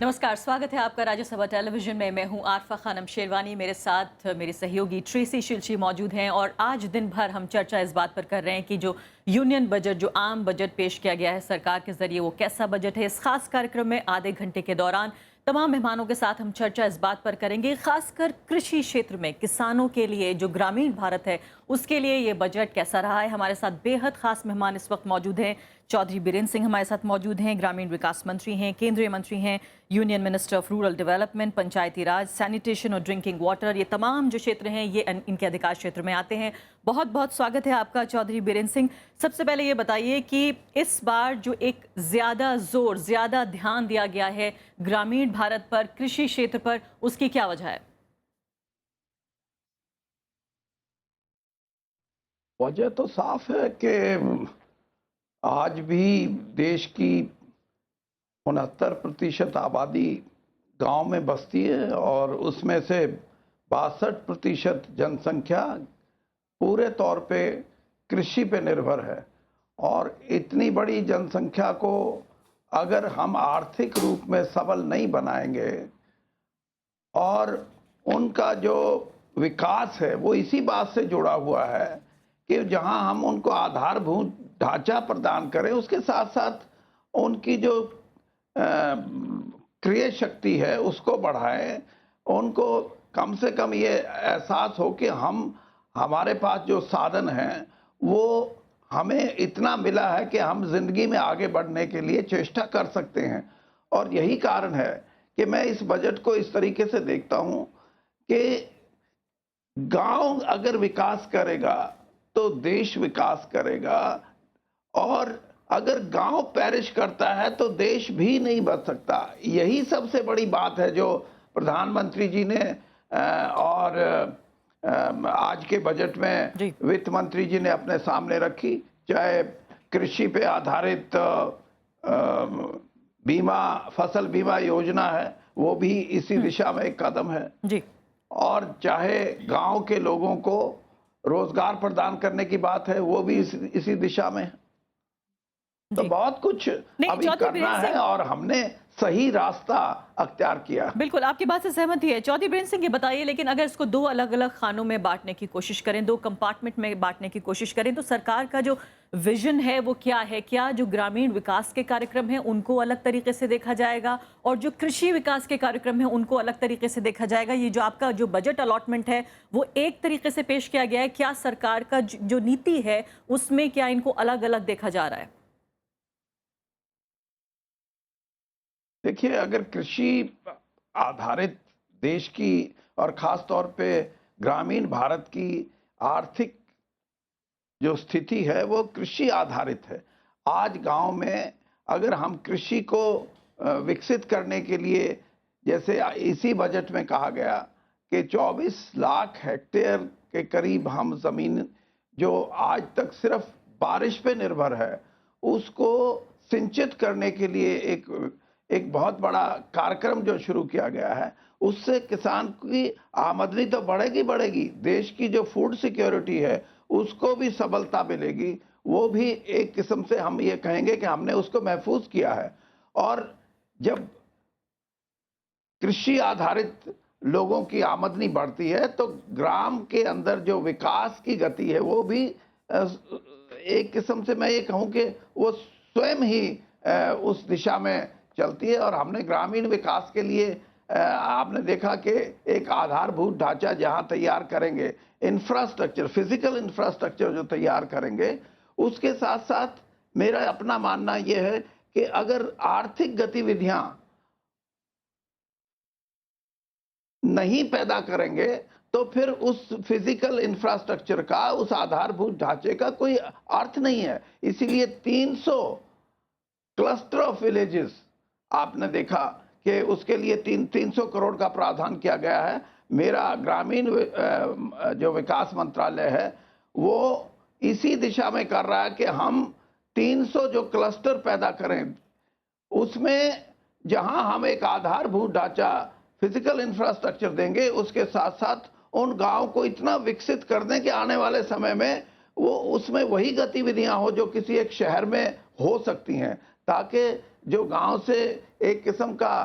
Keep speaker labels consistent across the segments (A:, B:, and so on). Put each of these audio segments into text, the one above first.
A: नमस्कार, स्वागत है आपका राज्यसभा टेलीविजन में। मैं हूं आरफा खानम शेरवानी। मेरे साथ मेरे सहयोगी ट्रेसी शिल्ची मौजूद हैं और आज दिन भर हम चर्चा इस बात पर कर रहे हैं कि जो यूनियन बजट, जो आम बजट पेश किया गया है सरकार के जरिए, वो कैसा बजट है। इस खास कार्यक्रम में आधे घंटे के दौरान तमाम मेहमानों के साथ हम चर्चा इस बात पर करेंगे, खासकर कृषि क्षेत्र में किसानों के लिए, जो ग्रामीण भारत है उसके लिए ये बजट कैसा रहा है। हमारे साथ बेहद खास मेहमान इस वक्त मौजूद हैं। चौधरी बीरेंद्र सिंह हमारे साथ मौजूद हैं, ग्रामीण विकास मंत्री हैं, केंद्रीय मंत्री हैं, union minister of rural development, Panchayati Raj, sanitation और ड्रिंकिंग वाटर, ये तमाम जो क्षेत्र हैं ये इनके अधिकार क्षेत्र में आते हैं। बहुत बहुत स्वागत है आपका चौधरी बीरेंद्र सिंह। सबसे पहले ये बताइए कि इस बार जो एक ज़्यादा ध्यान दिया गया है ग्रामीण भारत पर, कृषि क्षेत्र पर, उसकी क्या वजह है?
B: वजह तो साफ है कि आज भी देश की 69% आबादी गांव में बसती है और उसमें से 62% जनसंख्या पूरे तौर पे कृषि पे निर्भर है। और इतनी बड़ी जनसंख्या को अगर हम आर्थिक रूप में सबल नहीं बनाएंगे और उनका जो विकास है वो इसी बात से जुड़ा हुआ है कि जहां हम उनको आधारभूत ढांचा प्रदान करें, उसके साथ साथ उनकी जो क्रय शक्ति है उसको बढ़ाएं, उनको कम से कम ये एहसास हो कि हमारे पास जो साधन हैं वो हमें इतना मिला है कि हम जिंदगी में आगे बढ़ने के लिए चेष्टा कर सकते हैं। और यही कारण है कि मैं इस बजट को इस तरीके से देखता हूं कि गांव अगर विकास करेगा तो देश विकास करेगा, और अगर गांव पेरिश करता है तो देश भी नहीं बच सकता। यही सबसे बड़ी बात है जो प्रधानमंत्री जी ने और आज के बजट में वित्त मंत्री जी ने अपने सामने रखी। चाहे कृषि पे आधारित बीमा, फसल बीमा योजना है, वो भी इसी दिशा में एक कदम है
A: जी।
B: और चाहे गांव के लोगों को रोजगार प्रदान करने की बात है, वो भी इसी दिशा में है। तो बहुत कुछ अभी करना है और हमने सही रास्ता अख्तियार किया।
A: बिल्कुल, आपकी बात से सहमति है। चौधरी बीरेंद्र सिंह, ये बताइए, लेकिन अगर इसको दो अलग अलग खानों में बांटने की कोशिश करें, दो कंपार्टमेंट में बांटने की कोशिश करें, तो सरकार का जो विजन है वो क्या है? क्या जो ग्रामीण विकास के कार्यक्रम हैं उनको अलग तरीके से देखा जाएगा और जो कृषि विकास के कार्यक्रम हैं उनको अलग तरीके से देखा जाएगा? ये जो आपका जो बजट अलॉटमेंट है वो एक तरीके से पेश किया गया है, क्या सरकार का जो नीति है उसमें क्या इनको अलग अलग देखा जा रहा है?
B: देखिए, अगर कृषि आधारित देश की और खास तौर पे ग्रामीण भारत की आर्थिक जो स्थिति है वो कृषि आधारित है। आज गांव में अगर हम कृषि को विकसित करने के लिए, जैसे इसी बजट में कहा गया कि 24 लाख हेक्टेयर के करीब हम जमीन जो आज तक सिर्फ बारिश पे निर्भर है उसको सिंचित करने के लिए एक बहुत बड़ा कार्यक्रम जो शुरू किया गया है, उससे किसान की आमदनी तो बढ़ेगी, देश की जो फूड सिक्योरिटी है उसको भी सबलता मिलेगी। वो भी एक किस्म से हम ये कहेंगे कि हमने उसको महफूज किया है। और जब कृषि आधारित लोगों की आमदनी बढ़ती है तो ग्राम के अंदर जो विकास की गति है वो भी एक किस्म से मैं ये कहूँ कि वो स्वयं ही उस दिशा में चलती है। और हमने ग्रामीण विकास के लिए आपने देखा कि एक आधारभूत ढांचा जहां तैयार करेंगे, इंफ्रास्ट्रक्चर, फिजिकल इंफ्रास्ट्रक्चर जो तैयार करेंगे, उसके साथ साथ मेरा अपना मानना यह है कि अगर आर्थिक गतिविधियां नहीं पैदा करेंगे तो फिर उस फिजिकल इंफ्रास्ट्रक्चर का, उस आधारभूत ढांचे का कोई अर्थ नहीं है। इसीलिए 300 क्लस्टर ऑफ विलेजेस आपने देखा कि उसके लिए 300 करोड़ का प्रावधान किया गया है। मेरा ग्रामीण जो विकास मंत्रालय है वो इसी दिशा में कर रहा है कि हम 300 जो क्लस्टर पैदा करें, उसमें जहां हम एक आधारभूत ढांचा, फिजिकल इंफ्रास्ट्रक्चर देंगे, उसके साथ साथ उन गांव को इतना विकसित कर दें कि आने वाले समय में वो उसमें वही गतिविधियां हो जो किसी एक शहर में हो सकती हैं, ताकि जो गांव से एक किस्म का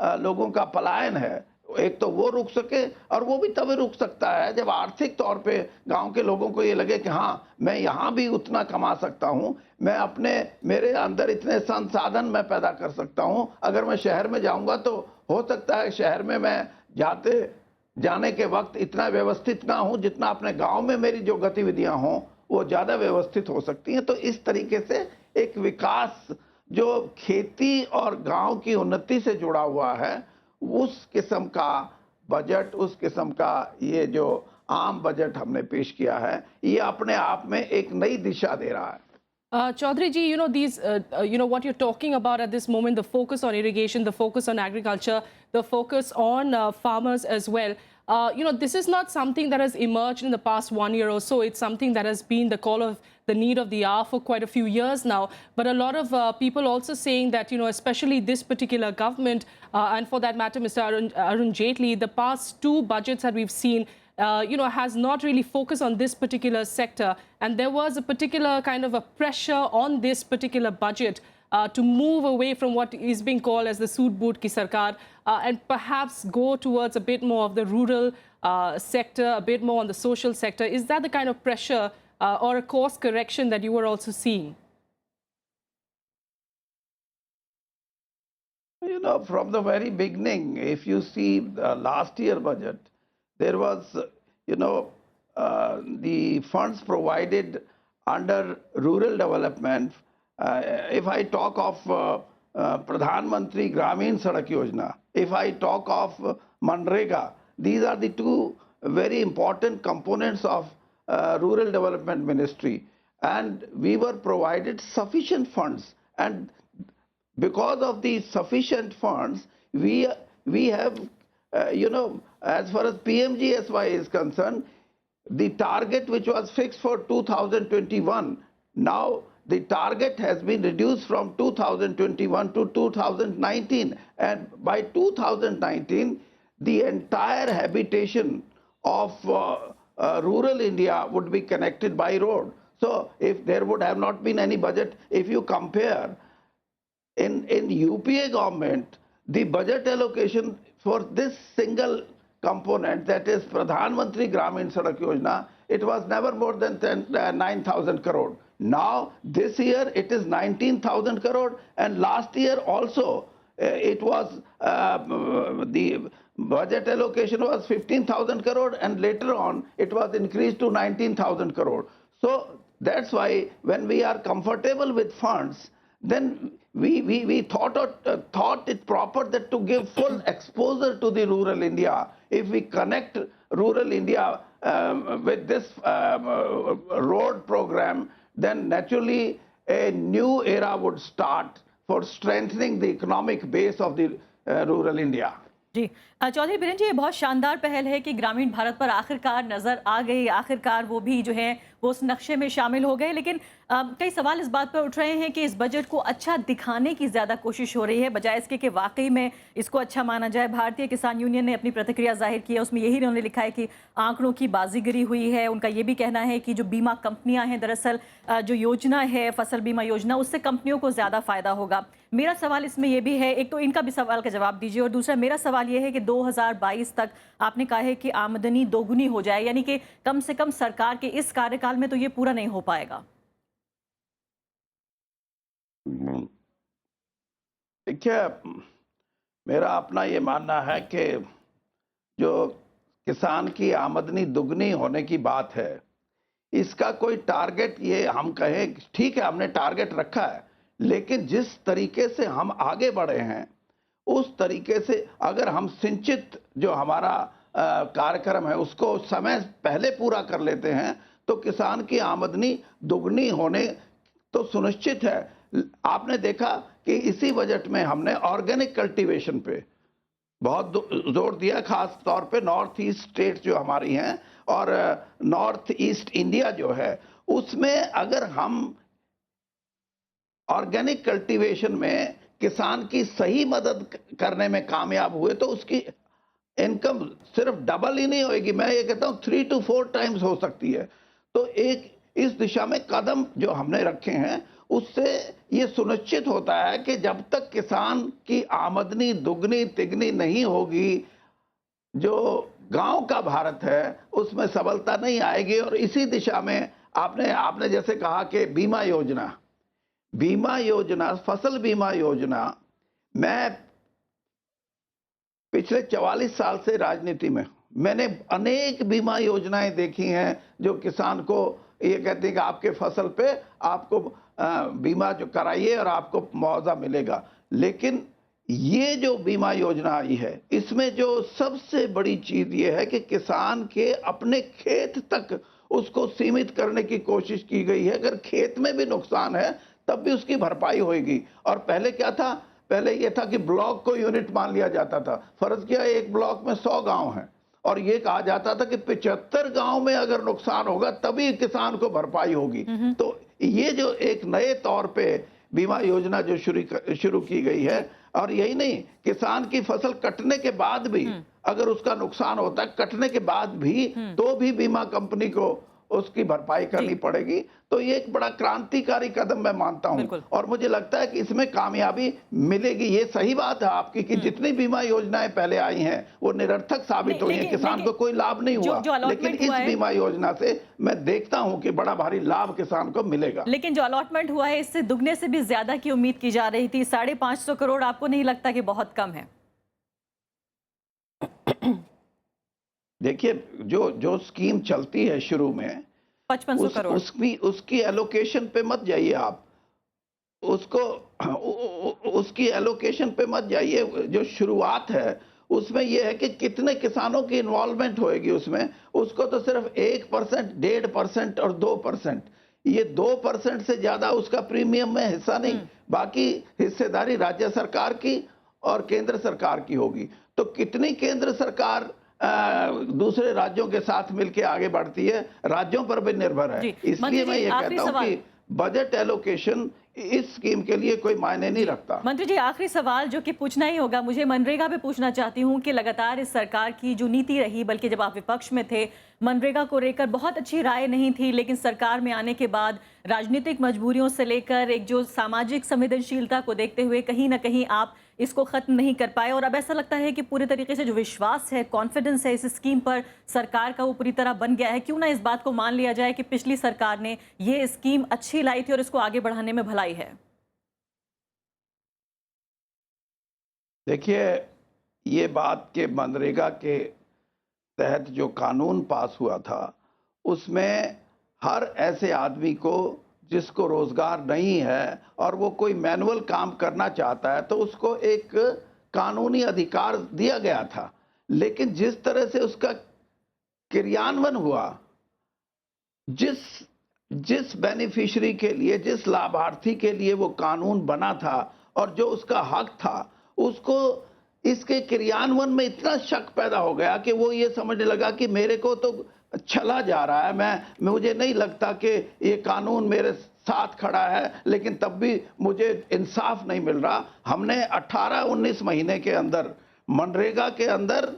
B: लोगों का पलायन है, एक तो वो रुक सके, और वो भी तभी रुक सकता है जब आर्थिक तौर पे गांव के लोगों को ये लगे कि हाँ, मैं यहाँ भी उतना कमा सकता हूँ, मैं अपने मेरे अंदर इतने संसाधन मैं पैदा कर सकता हूँ। अगर मैं शहर में जाऊंगा तो हो सकता है शहर में मैं जाने के वक्त इतना व्यवस्थित ना हूं जितना अपने गांव में मेरी जो गतिविधियां हों वो ज्यादा व्यवस्थित हो सकती हैं। तो इस तरीके से एक विकास जो खेती और गांव की उन्नति से जुड़ा हुआ है, उस किस्म का बजट, उस किस्म का ये जो आम बजट हमने पेश किया है, ये अपने आप में एक नई दिशा दे रहा है।
C: Chaudhary ji, what you're talking about at this moment, the focus on irrigation, the focus on agriculture, the focus on farmers as well. This is not something that has emerged in the past 1 year or so. It's something that has been the call of the need of the hour for quite a few years now. But a lot of people also saying that, especially this particular government, and for that matter, Mr. Arun Jaitley, the past two budgets that we've seen, has not really focused on this particular sector. And there was a particular kind of a pressure on this particular budget to move away from what is being called as the Sood Boot Ki Sarkar, and perhaps go towards a bit more of the rural sector, a bit more on the social sector. Is that the kind of pressure or a course correction that you were also seeing?
B: From the very beginning, if you see the last year budget, there was, the funds provided under rural development. If I talk of Pradhan Mantri Gramin Sadak Yojana, if I talk of Manrega, these are the two very important components of Rural Development Ministry. And we were provided sufficient funds. And because of these sufficient funds, we have, as far as PMGSY is concerned, the target which was fixed for 2021, now the target has been reduced from 2021 to 2019. And by 2019, the entire habitation of rural India would be connected by road. So if there would have not been any budget, if you compare in UPA government, the budget allocation for this single component, that is Pradhan Mantri Gramin Sadak Yojana, it was never more than 9,000 crore. Now, this year it is 19,000 crore, and last year also it was, the budget allocation was 15,000 crore, and later on it was increased to 19,000 crore. So that's why when we are comfortable with funds, then we thought it proper that to give full exposure to the rural India. If we connect rural India with this road program, then naturally a new era would start for strengthening the economic base of the rural India.
A: जी चौधरी बीरेन जी, ये बहुत शानदार पहल है कि ग्रामीण भारत पर आखिरकार नज़र आ गई, आखिरकार वो भी जो है वो उस नक्शे में शामिल हो गए। लेकिन कई सवाल इस बात पर उठ रहे हैं कि इस बजट को अच्छा दिखाने की ज़्यादा कोशिश हो रही है, बजाय इसके कि वाकई में इसको अच्छा माना जाए। भारतीय किसान यूनियन ने अपनी प्रतिक्रिया जाहिर की है, उसमें यही उन्होंने लिखा है कि आंकड़ों की बाजीगरी हुई है। उनका ये भी कहना है कि जो बीमा कंपनियाँ हैं, दरअसल जो योजना है फसल बीमा योजना, उससे कंपनियों को ज़्यादा फ़ायदा होगा। मेरा सवाल इसमें यह भी है, एक तो इनका भी सवाल का जवाब दीजिए, और दूसरा मेरा सवाल ये है कि 2022 तक आपने कहा है कि आमदनी दोगुनी हो जाए, यानी कि कम से कम सरकार के इस कार्यकाल में तो ये पूरा नहीं हो पाएगा।
B: देखिए, मेरा अपना ये मानना है कि जो किसान की आमदनी दुगनी होने की बात है, इसका कोई टारगेट ये हम कहें, ठीक है हमने टारगेट रखा है, लेकिन जिस तरीके से हम आगे बढ़े हैं उस तरीके से अगर हम सिंचित जो हमारा कार्यक्रम है उसको समय पहले पूरा कर लेते हैं तो किसान की आमदनी दुगनी होने तो सुनिश्चित है। आपने देखा कि इसी बजट में हमने ऑर्गेनिक कल्टीवेशन पे बहुत जोर दिया, खास तौर पे नॉर्थ ईस्ट स्टेट जो हमारी हैं और नॉर्थ ईस्ट इंडिया जो है, उसमें अगर हम ऑर्गेनिक कल्टीवेशन में किसान की सही मदद करने में कामयाब हुए तो उसकी इनकम सिर्फ डबल ही नहीं होगी, मैं ये कहता हूं 3 to 4 टाइम्स हो सकती है। तो एक इस दिशा में कदम जो हमने रखे हैं उससे ये सुनिश्चित होता है कि जब तक किसान की आमदनी दुगनी तिगनी नहीं होगी, जो गांव का भारत है उसमें सबलता नहीं आएगी। और इसी दिशा में आपने जैसे कहा कि बीमा योजना, फसल बीमा योजना, मैं पिछले 44 साल से राजनीति में, मैंने अनेक बीमा योजनाएं देखी हैं जो किसान को ये कहती है कि आपके फसल पे आपको बीमा जो कराइए और आपको मुआवजा मिलेगा। लेकिन ये जो बीमा योजना आई है, इसमें जो सबसे बड़ी चीज ये है कि किसान के अपने खेत तक उसको सीमित करने की कोशिश की गई है। अगर खेत में भी नुकसान है तब भी उसकी भरपाई होगी। और पहले क्या था, पहले ये था कि ब्लॉक को यूनिट मान लिया जाता था। फर्ज किया एक ब्लॉक में 100 गांव हैं और ये कहा जाता था कि 75 गांव में अगर नुकसान होगा तभी किसान को भरपाई होगी। तो ये जो एक नए तौर पे बीमा योजना जो शुरू की गई है, और यही नहीं, किसान की फसल कटने के बाद भी अगर उसका नुकसान होता है, कटने के बाद भी तो भी बीमा कंपनी को उसकी भरपाई करनी पड़ेगी। तो ये एक बड़ा क्रांतिकारी कदम मैं मानता हूं और मुझे लगता है कि इसमें कामयाबी मिलेगी। ये सही बात है आपकी कि जितनी बीमा योजनाएं पहले आई हैं वो निरर्थक साबित हुई हैं, किसान को कोई लाभ नहीं हुआ। लेकिन इस बीमा योजना से मैं देखता हूं कि बड़ा भारी लाभ किसान को मिलेगा।
A: लेकिन जो अलॉटमेंट हुआ है इससे दुगने से भी ज्यादा की उम्मीद की जा रही थी। 550 करोड़ आपको नहीं लगता कि बहुत कम है?
B: देखिए, जो स्कीम चलती है शुरू में
A: 5500 करोड़,
B: उसकी एलोकेशन पे मत जाइए आप, उसकी एलोकेशन पे मत जाइए। जो शुरुआत है उसमें यह है कि कितने किसानों की इन्वॉल्वमेंट होएगी उसमें, उसको तो सिर्फ 1%, 1.5% और 2%, ये 2% से ज्यादा उसका प्रीमियम में हिस्सा नहीं, बाकी हिस्सेदारी राज्य सरकार की और केंद्र सरकार की होगी। तो कितनी केंद्र सरकार दूसरे राज्यों के साथ मिलकर आगे बढ़ती है, राज्यों पर भी निर्भर है। इसलिए मैं ये कहता हूं कि बजट एलोकेशन इस स्कीम के लिए कोई मायने नहीं रखता।
A: मंत्री जी, आखिरी सवाल जो कि पूछना ही होगा, मुझे मनरेगा पे पूछना चाहती हूँ कि लगातार इस सरकार की जो नीति रही, बल्कि जब आप विपक्ष में थे मनरेगा को लेकर बहुत अच्छी राय नहीं थी, लेकिन सरकार में आने के बाद राजनीतिक मजबूरियों से लेकर एक जो सामाजिक संवेदनशीलता को देखते हुए कहीं ना कहीं आप इसको खत्म नहीं कर पाए। और अब ऐसा लगता है कि पूरे तरीके से जो विश्वास है, कॉन्फिडेंस है इस स्कीम पर सरकार का, वो पूरी तरह बन गया है। क्यों ना इस बात को मान लिया जाए कि पिछली सरकार ने ये स्कीम अच्छी लाई थी और इसको आगे बढ़ाने में भलाई है।
B: देखिए, ये बात के मनरेगा के तहत जो कानून पास हुआ था उसमें हर ऐसे आदमी को जिसको रोजगार नहीं है और वो कोई मैनुअल काम करना चाहता है तो उसको एक कानूनी अधिकार दिया गया था। लेकिन जिस तरह से उसका क्रियान्वयन हुआ, जिस बेनिफिशियरी के लिए, जिस लाभार्थी के लिए वो कानून बना था और जो उसका हक था, उसको इसके क्रियान्वयन में इतना शक पैदा हो गया कि वो ये समझने लगा कि मेरे को तो छला जा रहा है, मुझे नहीं लगता कि ये कानून मेरे साथ खड़ा है, लेकिन तब भी मुझे इंसाफ नहीं मिल रहा। हमने 18-19 महीने के अंदर मनरेगा के अंदर,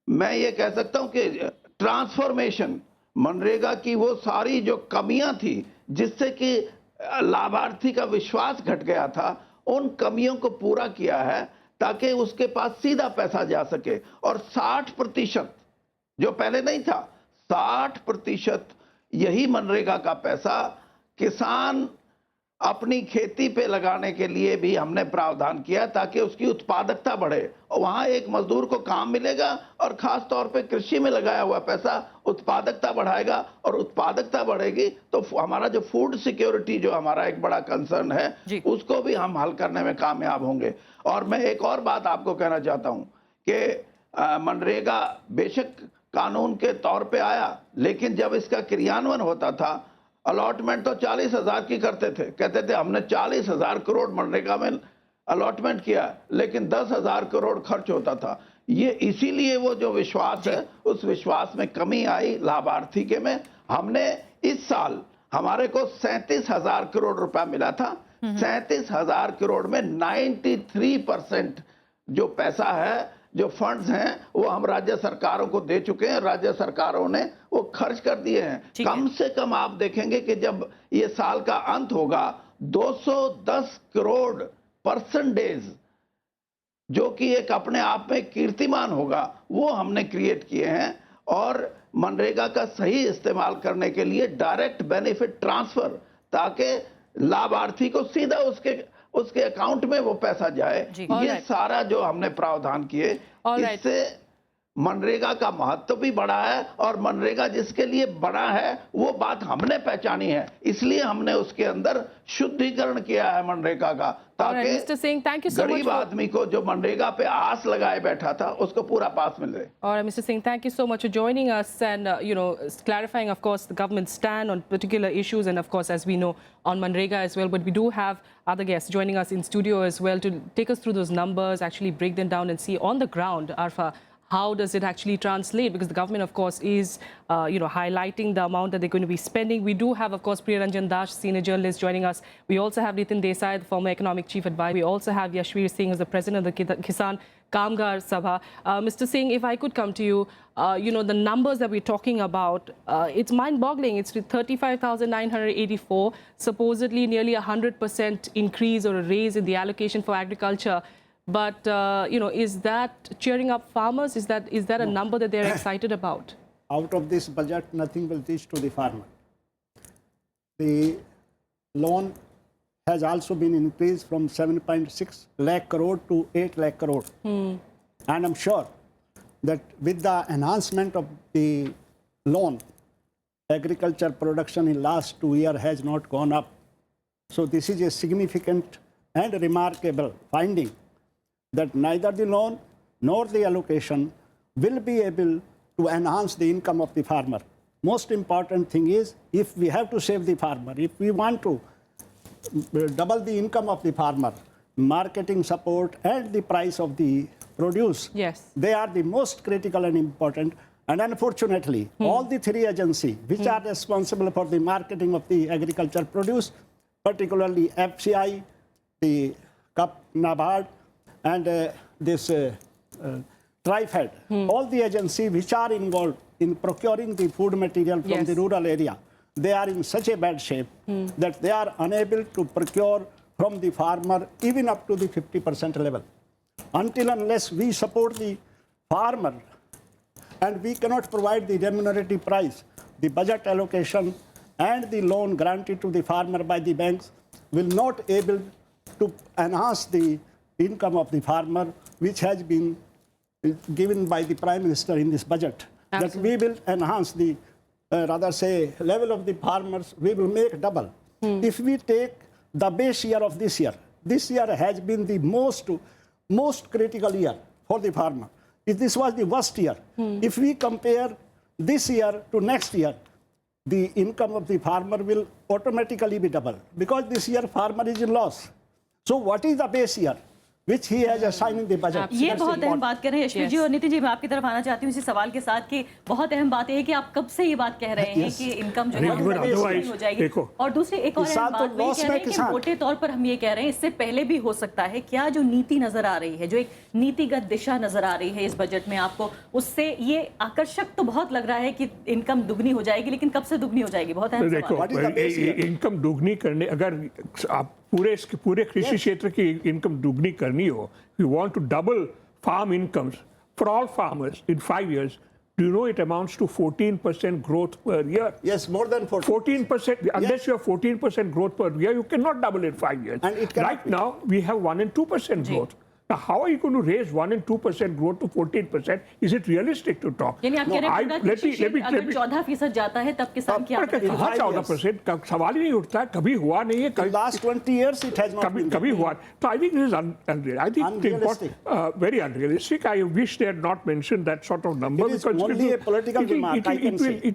B: मैं ये कह सकता हूं कि ट्रांसफॉर्मेशन, मनरेगा की वो सारी जो कमियां थी जिससे कि लाभार्थी का विश्वास घट गया था, उन कमियों को पूरा किया है ताकि उसके पास सीधा पैसा जा सके। और 60% जो पहले नहीं था, 60% यही मनरेगा का पैसा किसान अपनी खेती पे लगाने के लिए भी हमने प्रावधान किया ताकि उसकी उत्पादकता बढ़े। और वहां एक मजदूर को काम मिलेगा और खास तौर पे कृषि में लगाया हुआ पैसा उत्पादकता बढ़ाएगा, और उत्पादकता बढ़ेगी तो हमारा जो फूड सिक्योरिटी जो हमारा एक बड़ा कंसर्न है उसको भी हम हल करने में कामयाब होंगे। और मैं एक और बात आपको कहना चाहता हूं कि मनरेगा बेशक कानून के तौर पे आया, लेकिन जब इसका क्रियान्वयन होता था, अलॉटमेंट तो 40,000 की करते थे, कहते थे हमने 40,000 करोड़ मनरेगा में अलॉटमेंट किया, लेकिन 10,000 करोड़ खर्च होता था। ये इसीलिए वो जो विश्वास है उस विश्वास में कमी आई लाभार्थी के में। हमने इस साल हमारे को 37,000 करोड़ रुपया मिला था। 37,000 करोड़ में 93% जो पैसा है, जो फंड्स हैं, वो हम राज्य सरकारों को दे चुके हैं। राज्य सरकारों ने वो खर्च कर दिए हैं। कम से कम आप देखेंगे कि जब ये साल का अंत होगा 210 करोड़ पर्सन डेज, जो कि एक अपने आप में कीर्तिमान होगा, वो हमने क्रिएट किए हैं। और मनरेगा का सही इस्तेमाल करने के लिए डायरेक्ट बेनिफिट ट्रांसफर, ताकि लाभार्थी को सीधा उसके अकाउंट में वो पैसा जाए, ये सारा जो हमने प्रावधान किए, इससे मनरेगा का महत्व भी बढ़ा है। और मनरेगा जिसके लिए बड़ा है वो बात हमने पहचानी है, इसलिए हमने उसके अंदर शुद्धिकरण किया है मनरेगा का, ताकि गरीब आदमी को जो मनरेगा पे आस लगाए बैठा था उसको पूरा पास मिल रहे।
C: All right, Mr. Singh, thank you so much for joining us and clarifying, of course, the government's stand on particular issues, and of course, as we know, on Manrega as well. But we do have other guests joining us in studio as well to take us through those numbers, actually break them down and see on the ground, Arfa, how does it actually translate? Because the government, of course, is highlighting the amount that they're going to be spending. We do have, of course, Priyaranjan Das, senior journalist, joining us. We also have Nitin Desai, the former economic chief advisor. We also have Yashveer Singh, as the president of the Kisan Kamgar Sabha. Mr. Singh, if I could come to you, the numbers that we're talking about, it's mind-boggling. It's 35,984, supposedly nearly 100% increase or a raise in the allocation for agriculture. But, is that cheering up farmers? Is that a number that they're excited about?
D: Out of this budget, nothing will reach to the farmer. The loan has also been increased from 7.6 lakh crore to 8 lakh crore. And I'm sure that with the enhancement of the loan, agriculture production in last 2 years has not gone up. So this is a significant and remarkable finding, that neither the loan nor the allocation will be able to enhance the income of the farmer. Most important thing is, if we have to save the farmer, if we want to double the income of the farmer, marketing support and the price of the produce,
C: yes,
D: they are the most critical and important. And unfortunately, all the three agencies which are responsible for the marketing of the agriculture produce, particularly FCI, the CUP, NABARD, and this TriFed, all the agencies which are involved in procuring the food material from the rural area, they are in such a bad shape that they are unable to procure from the farmer even up to the 50% level. Until unless we support the farmer and we cannot provide the remunerative price, the budget allocation and the loan granted to the farmer by the banks will not able to enhance the income of the farmer, which has been given by the Prime Minister in this budget. Absolutely. That we will enhance the, level of the farmers, we will make double. If we take the base year of this year has been the most critical year for the farmer. If this was the worst year, if we compare this year to next year, the income of the farmer will automatically be double, because this year farmer is in loss. So what is the base year which he has assigned in the budget?
A: ये बहुत अहम बात कर रहे हैं यशवीर जी। और नितिन जी, मैं आपकी तरफ आना चाहती हूँ इसी सवाल के साथ कि बहुत अहम बात है कि आप कब से ये बात कह रहे हैं कि इनकम जो है वो हो जाएगी। और दूसरी एक और अहम बात ये कह रहे हैं कि मोटे तौर पर हम ये कह रहे हैं इससे पहले भी हो सकता है। क्या जो नीति नजर आ रही है, जो एक नीतिगत दिशा नजर आ रही है इस बजट में आपको, उससे ये आकर्षक तो बहुत लग रहा है कि इनकम दुगनी हो जाएगी, लेकिन कब से दुगनी हो जाएगी? बहुत अहम सवाल है।
E: इनकम दुगनी करने, अगर आप पूरे कृषि क्षेत्र की इनकम दुगनी करनी हो, we want to double farm incomes for all farmers in 5 years. Do you know it amounts to 14% growth per year?
D: Yes, more than
E: 14%. Unless you have 14% growth per year, you cannot double in 5 years.
D: And it
E: right now, we have 1 and 2% growth. Now, how are you going to raise 1 and 2% growth to 14%? Is it realistic to talk?
A: यानी आप कह रहे हैं अगर 14% जाता है तब किसान की आमदनी
E: 14% का सवाल ही नहीं उठता है, कभी हुआ नहीं है।
D: Last 20 years it has not been.
E: कभी हुआ। So I think this is unreal. I think very unrealistic. I wish they had not mentioned that sort of number.
D: It is only a political remark, I can say.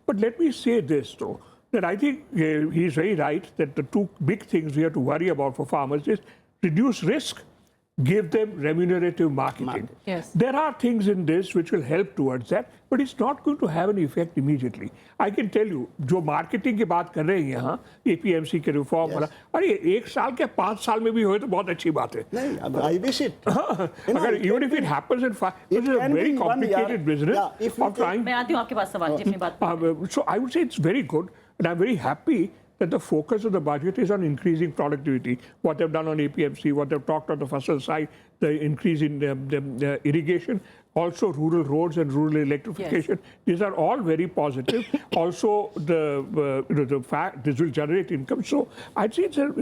E: But let me say this though, that I think he is very right that the two big things we have to worry about for farmers is reduce risk, give them remunerative marketing.
C: Yes.
E: There are things in this which will help towards that, but it's not going to have an effect immediately. I can tell you, जो marketing की बात कर रहे हैं यहाँ, APMC के reform वाला, अरे 1 साल के 5 साल में भी होए तो बहुत अच्छी बात है।
D: नहीं, I wish it.
E: अगर even if it happens in 5, it is a very complicated business of trying.
A: मैं आती हूँ आपके पास सवाल जी, अपनी बात।
E: So I would say it's very good, and I'm very happy that the focus of the budget is on increasing productivity. What they've done on APMC, what they've talked on the Fasal side, the increase in the irrigation, also rural roads and rural electrification.
A: Yes.
E: These are all very positive. Also, the fact this will generate income. So I'd say their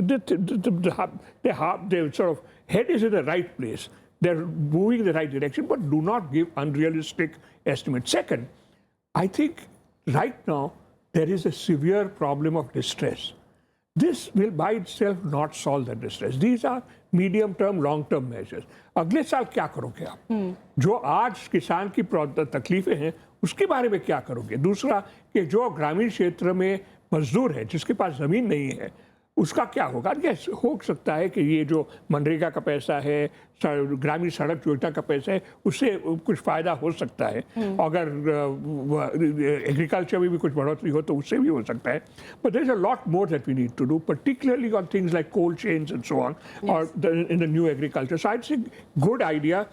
E: sort of head is in the right place. They're moving in the right direction, but do not give unrealistic estimates. Second, I think right now there is a severe problem of distress. This will by itself not solve the distress. These are medium term, long term measures. अगले साल क्या करोगे आप? जो आज किसान की तकलीफें हैं उसके बारे में क्या करोगे? दूसरा कि जो ग्रामीण क्षेत्र में मजदूर है जिसके पास जमीन नहीं है उसका क्या होगा? यस, हो सकता है कि ये जो मनरेगा का पैसा है, ग्रामीण सड़क योजना का पैसा है, उससे कुछ फायदा हो सकता है. अगर एग्रीकल्चर में भी कुछ बढ़ोतरी हो तो उससे भी हो सकता है. But there is a lot more that we need to do, particularly on things like cold chains and so on, और in the new agriculture. So I think good idea.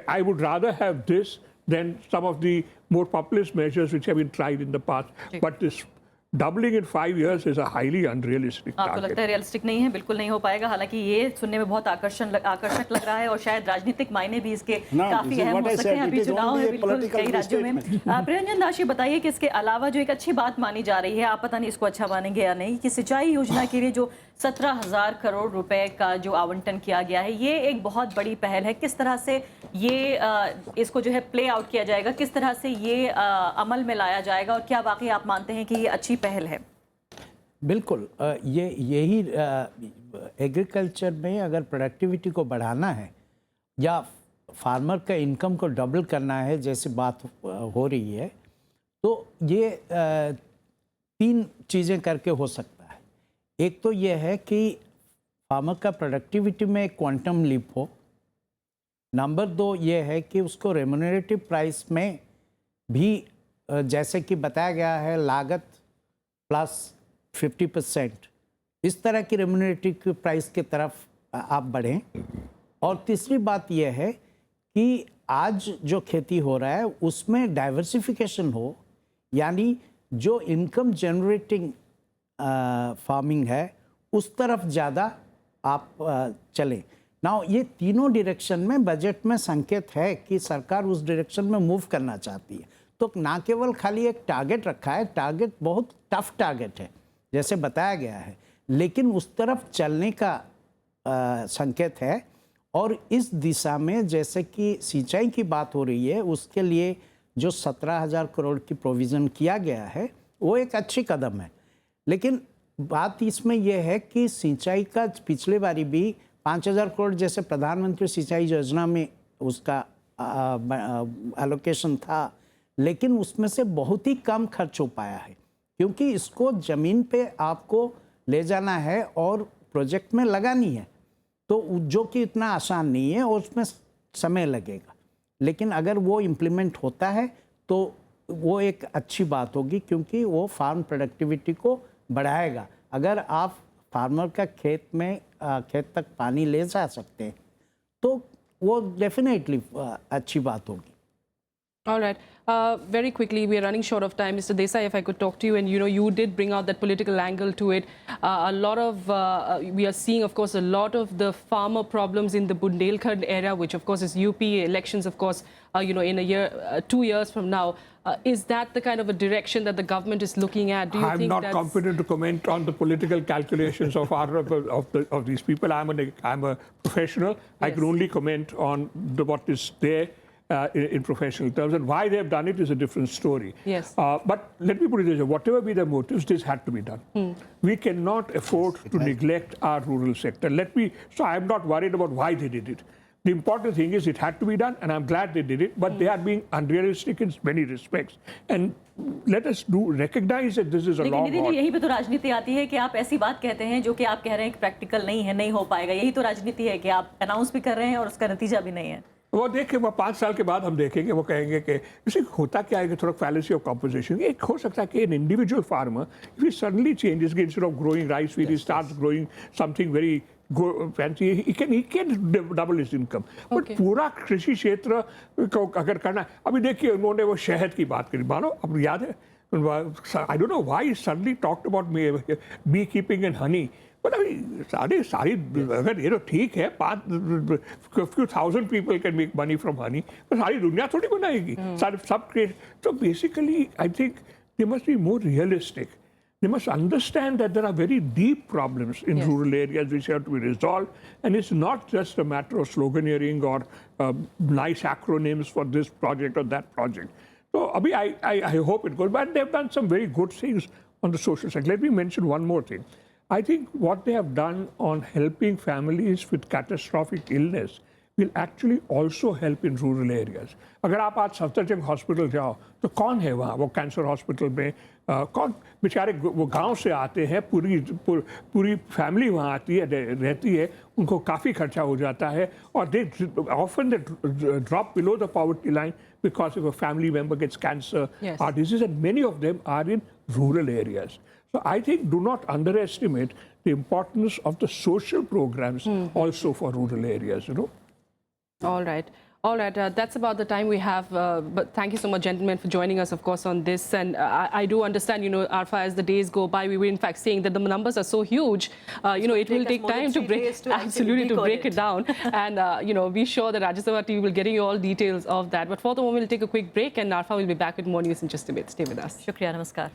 E: I would rather have this than some of the more populist measures which have been tried in the past. But this doubling in 5 years is a highly unrealistic
A: आपको
E: target.
A: लगता है realistic नहीं है? बिल्कुल नहीं हो पाएगा. हालांकि ये सुनने में बहुत आकर्षक लग रहा है और शायद राजनीतिक मायने भी इसके काफी अहम हो सकते हैं. अभी चुनाव है बिल्कुल कई राज्यों में. प्रियंजन दास जी बताइए कि इसके अलावा जो एक अच्छी बात मानी जा रही है, आप पता नहीं इसको अच्छा मानेंगे या नहीं, कि सिंचाई योजना के लिए जो 17,000 करोड़ रुपए का जो आवंटन किया गया है, ये एक बहुत बड़ी पहल है. किस तरह से ये इसको जो है प्ले आउट किया जाएगा, किस तरह से ये अमल में लाया जाएगा, और क्या वाकई आप मानते हैं कि ये अच्छी पहल है?
F: बिल्कुल. यही एग्रीकल्चर में अगर प्रोडक्टिविटी को बढ़ाना है या फार्मर का इनकम को डबल करना है जैसे बात हो रही है, तो ये 3 चीज़ें करके हो सकता है. एक तो ये है कि फार्मर का प्रोडक्टिविटी में क्वांटम लीप हो. नंबर 2 ये है कि उसको रेम्यूनरेटिव प्राइस में भी जैसे कि बताया गया है लागत प्लस 50%, इस तरह की रेम्यूनरेटिव प्राइस की तरफ आप बढ़ें. और तीसरी बात यह है कि आज जो खेती हो रहा है उसमें डाइवर्सिफिकेशन हो, यानी जो इनकम जनरेटिंग फार्मिंग है उस तरफ ज़्यादा आप चलें. नाउ ये तीनों डायरेक्शन में बजट में संकेत है कि सरकार उस डायरेक्शन में मूव करना चाहती है. तो ना केवल खाली एक टारगेट रखा है, टारगेट बहुत टफ टारगेट है जैसे बताया गया है, लेकिन उस तरफ चलने का संकेत है. और इस दिशा में जैसे कि सिंचाई की बात हो रही है, उसके लिए जो 17,000 करोड़ की प्रोविज़न किया गया है वो एक अच्छी कदम है. लेकिन बात इसमें यह है कि सिंचाई का पिछले बारी भी 5,000 करोड़ जैसे प्रधानमंत्री सिंचाई योजना में उसका एलोकेशन था, लेकिन उसमें से बहुत ही कम खर्च हो पाया है, क्योंकि इसको ज़मीन पे आपको ले जाना है और प्रोजेक्ट में लगानी है, तो जो कि इतना आसान नहीं है और उसमें समय लगेगा. लेकिन अगर वो इम्प्लीमेंट होता है तो वो एक अच्छी बात होगी, क्योंकि वो फार्म प्रोडक्टिविटी को बढ़ाएगा. अगर आप फार्मर का खेत तक पानी ले जा सकते हैं तो वो डेफिनेटली अच्छी बात होगी.
C: All right. Very quickly, we are running short of time. Mr. Desai, if I could talk to you, and you did bring out that political angle to it. A lot of, we are seeing, of course, a lot of the farmer problems in the Bundelkhand area, which of course is UP elections, of course, in a year, 2 years from now. Is that the kind of a direction that the government is looking at? Do you
E: I'm
C: think
E: not competent to comment on the political calculations of of these people. I'm a professional. I
C: Yes.
E: can only comment on what is there. In professional terms, and why they have done it is a different story.
C: Yes.
E: But let me put it this way: whatever be the motives, this had to be done. We cannot afford to neglect our rural sector. So I'm not worried about why they did it. The important thing is it had to be done, and I'm glad they did it. But they are being unrealistic in many respects. And let us recognize that this is a
A: लेकिन
E: long
A: दीदी जी,
E: haul.
A: यही पे तो राजनीति आती है कि आप ऐसी बात कहते हैं जो कि आप कह रहे हैं कि प्रैक्टिकल नहीं है, नहीं हो पाएगा. यही तो राजनीति है कि आप अनाउंस भी कर रहे हैं और उसका नतीजा भी नहीं है.
E: वो देखें, वो 5 साल के बाद हम देखेंगे, वो कहेंगे कि इसे होता क्या है कि थोड़ा फैलेसी ऑफ कंपोजिशन. एक हो सकता है कि an individual farmer if he suddenly changes, instead of growing rice field, he starts growing something very fancy, he can double his income. But पूरा कृषि क्षेत्र को अगर करना, अभी देखिए उन्होंने वो शहद की बात करी. मानो अब याद है I don't know why he suddenly talked about beekeeping and honey. But I mean, सारी अगर ये तो ठीक है, few thousand people can make money from honey, but सारी दुनिया थोड़ी बनाएगी, सब so basically I think they must be more realistic. They must understand that there are very deep problems in rural areas which have to be resolved, and it's not just a matter of sloganeering or nice acronyms for this project or that project. So, Abhi, I hope it goes. But they've done some very good things on the social side. Let me mention one more thing. I think what they have done on helping families with catastrophic illness will actually also help in rural areas. अगर आप आज Safdarjung hospital जाओ तो कौन है वहाँ, वो cancer hospital में कौन बेचारे वो गांव से आते हैं, पूरी फैमिली वहाँ आती है, रहती है, उनको काफ़ी खर्चा हो जाता है, और they often drop below the poverty line because if a family member gets cancer, heart disease, and many of them are in rural areas. So I think do not underestimate the importance of the social programs also for rural areas, you know.
C: All right. All right, that's about the time we have. But thank you so much, gentlemen, for joining us, of course, on this. And I do understand, you know, Arfa, as the days go by, we were in fact saying that the numbers are so huge. You know, it will take time to break break it down. And you know, be sure that Rajya Sabha TV will get you all details of that. But for the moment, we'll take a quick break, and Arfa will be back with more news in just a bit. Stay with us.
A: शुक्रिया, नमस्कार.